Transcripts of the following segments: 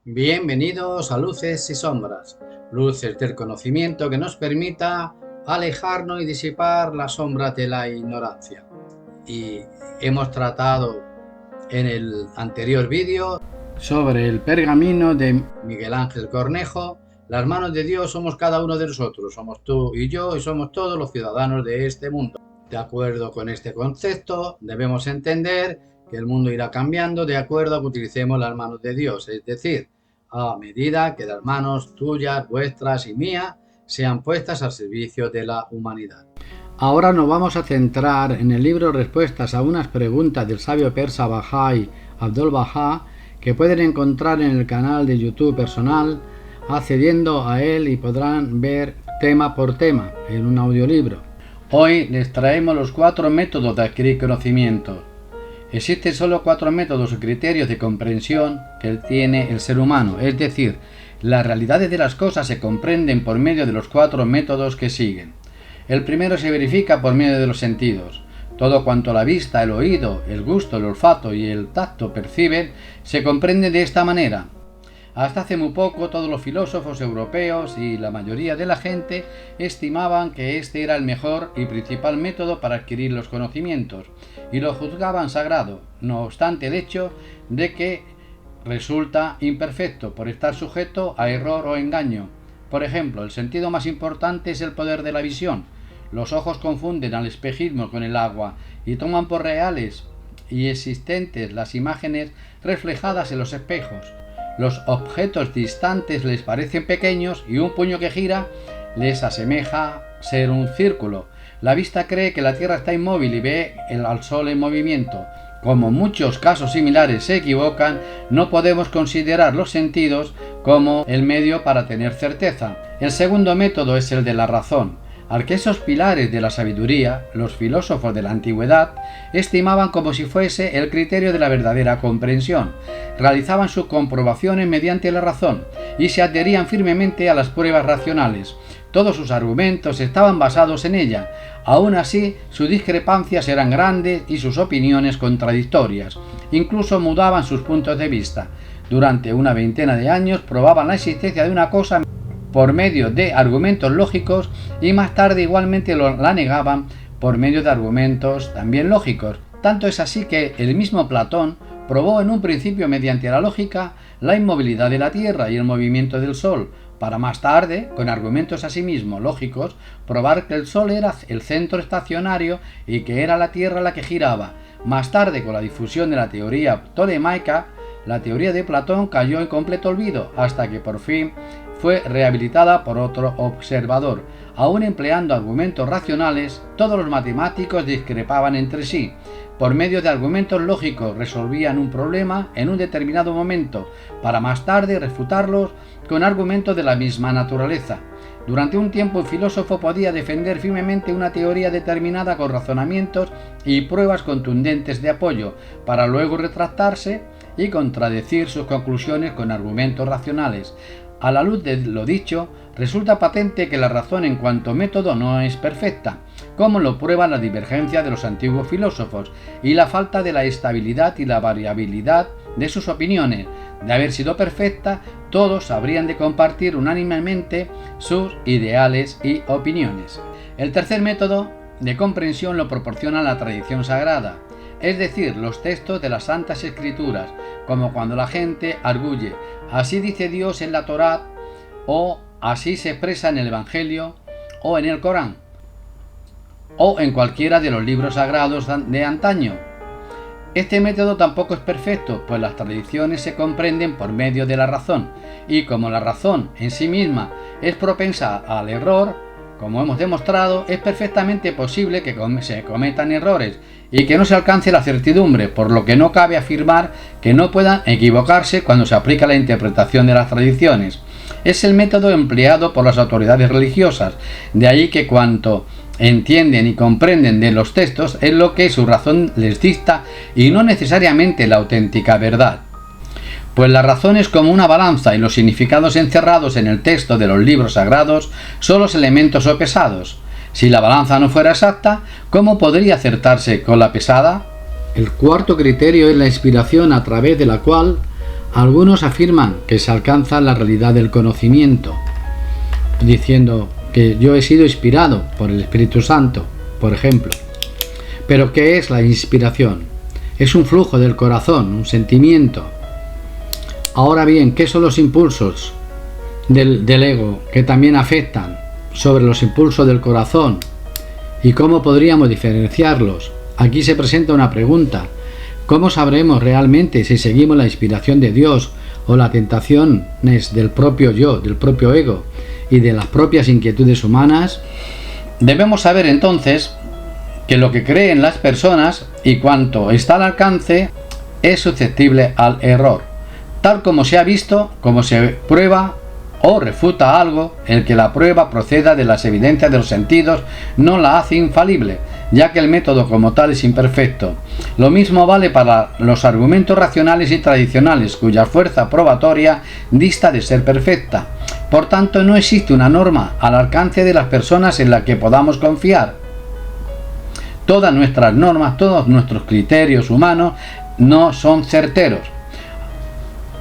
Bienvenidos a Luces y Sombras, luces del conocimiento que nos permita alejarnos y disipar las sombras de la ignorancia. Y hemos tratado en el anterior vídeo sobre el pergamino de Miguel Ángel Cornejo. Las manos de Dios somos cada uno de nosotros, somos tú y yo y somos todos los ciudadanos de este mundo. De acuerdo con este concepto, debemos entender que el mundo irá cambiando de acuerdo a que utilicemos las manos de Dios, es decir, a medida que las manos tuyas, vuestras y mías sean puestas al servicio de la humanidad. Ahora nos vamos a centrar en el libro Respuestas a unas preguntas del sabio persa Bahá'í Abdul-Bahá, que pueden encontrar en el canal de YouTube personal, accediendo a él y podrán ver tema por tema en un audiolibro. Hoy les traemos los 4 métodos de adquirir conocimiento. Existen solo 4 métodos o criterios de comprensión que tiene el ser humano, es decir, las realidades de las cosas se comprenden por medio de los 4 métodos que siguen. El primero se verifica por medio de los sentidos. Todo cuanto la vista, el oído, el gusto, el olfato y el tacto perciben, se comprende de esta manera. Hasta hace muy poco todos los filósofos europeos y la mayoría de la gente estimaban que este era el mejor y principal método para adquirir los conocimientos y lo juzgaban sagrado, no obstante el hecho de que resulta imperfecto por estar sujeto a error o engaño. Por ejemplo, el sentido más importante es el poder de la visión. Los ojos confunden al espejismo con el agua y toman por reales y existentes las imágenes reflejadas en los espejos. Los objetos distantes les parecen pequeños y un puño que gira les asemeja ser un círculo. La vista cree que la Tierra está inmóvil y ve al Sol en movimiento. Como muchos casos similares se equivocan, no podemos considerar los sentidos como el medio para tener certeza. El segundo método es el de la razón. Al que esos pilares de la sabiduría, los filósofos de la antigüedad, estimaban como si fuese el criterio de la verdadera comprensión. Realizaban sus comprobaciones mediante la razón y se adherían firmemente a las pruebas racionales. Todos sus argumentos estaban basados en ella. Aún así, sus discrepancias eran grandes y sus opiniones contradictorias. Incluso mudaban sus puntos de vista. Durante una veintena de años probaban la existencia de una cosa por medio de argumentos lógicos y más tarde igualmente la negaban por medio de argumentos también lógicos. Tanto es así que el mismo Platón probó en un principio mediante la lógica la inmovilidad de la Tierra y el movimiento del Sol, para más tarde, con argumentos asimismo lógicos, probar que el Sol era el centro estacionario y que era la Tierra la que giraba. Más tarde, con la difusión de la teoría ptolemaica, la teoría de Platón cayó en completo olvido, hasta que por fin fue rehabilitada por otro observador. Aún empleando argumentos racionales, todos los matemáticos discrepaban entre sí. Por medio de argumentos lógicos resolvían un problema en un determinado momento, para más tarde refutarlos con argumentos de la misma naturaleza. Durante un tiempo el filósofo podía defender firmemente una teoría determinada con razonamientos y pruebas contundentes de apoyo, para luego retractarse y contradecir sus conclusiones con argumentos racionales. A la luz de lo dicho, resulta patente que la razón en cuanto método no es perfecta, como lo prueba la divergencia de los antiguos filósofos y la falta de la estabilidad y la variabilidad de sus opiniones. De haber sido perfecta, todos habrían de compartir unánimemente sus ideales y opiniones. El tercer método de comprensión lo proporciona la tradición sagrada, es decir, los textos de las Santas Escrituras, como cuando la gente arguye: así dice Dios en la Torá, o así se expresa en el Evangelio, o en el Corán, o en cualquiera de los libros sagrados de antaño. Este método tampoco es perfecto, pues las tradiciones se comprenden por medio de la razón, y como la razón en sí misma es propensa al error, como hemos demostrado, es perfectamente posible que se cometan errores y que no se alcance la certidumbre, por lo que no cabe afirmar que no puedan equivocarse cuando se aplica la interpretación de las tradiciones. Es el método empleado por las autoridades religiosas, de ahí que cuanto entienden y comprenden de los textos es lo que su razón les dicta y no necesariamente la auténtica verdad. Pues la razón es como una balanza y los significados encerrados en el texto de los libros sagrados son los elementos o pesados. Si la balanza no fuera exacta, ¿cómo podría acertarse con la pesada? El cuarto criterio es la inspiración, a través de la cual Algunos afirman que se alcanza la realidad del conocimiento, diciendo que yo he sido inspirado por el Espíritu Santo, por ejemplo. Pero ¿qué es la inspiración? Es un flujo del corazón, un sentimiento. Ahora bien, ¿qué son los impulsos del ego que también afectan sobre los impulsos del corazón? ¿Y cómo podríamos diferenciarlos? Aquí se presenta una pregunta. ¿Cómo sabremos realmente si seguimos la inspiración de Dios o las tentaciones del propio yo, del propio ego y de las propias inquietudes humanas? Debemos saber entonces que lo que creen las personas y cuanto está al alcance es susceptible al error. Tal como se ha visto, como se prueba o refuta algo, el que la prueba proceda de las evidencias de los sentidos no la hace infalible, ya que el método como tal es imperfecto. Lo mismo vale para los argumentos racionales y tradicionales, cuya fuerza probatoria dista de ser perfecta. Por tanto, no existe una norma al alcance de las personas en la que podamos confiar. Todas nuestras normas, todos nuestros criterios humanos no son certeros.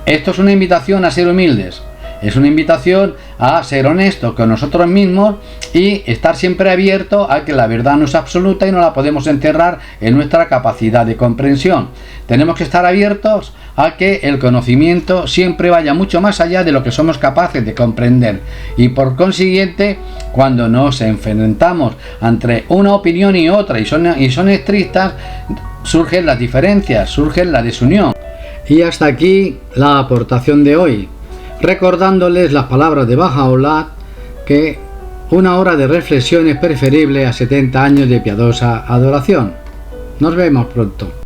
Esto es una invitación a ser humildes. Es una invitación a ser honestos con nosotros mismos y estar siempre abiertos a que la verdad no es absoluta y no la podemos encerrar en nuestra capacidad de comprensión. Tenemos que estar abiertos a que el conocimiento siempre vaya mucho más allá de lo que somos capaces de comprender. Y por consiguiente, cuando nos enfrentamos entre una opinión y otra y son estrictas, surgen las diferencias, surge la desunión. Y hasta aquí la aportación de hoy, recordándoles las palabras de Bahá'u'lláh, que una hora de reflexión es preferible a 70 años de piadosa adoración. Nos vemos pronto.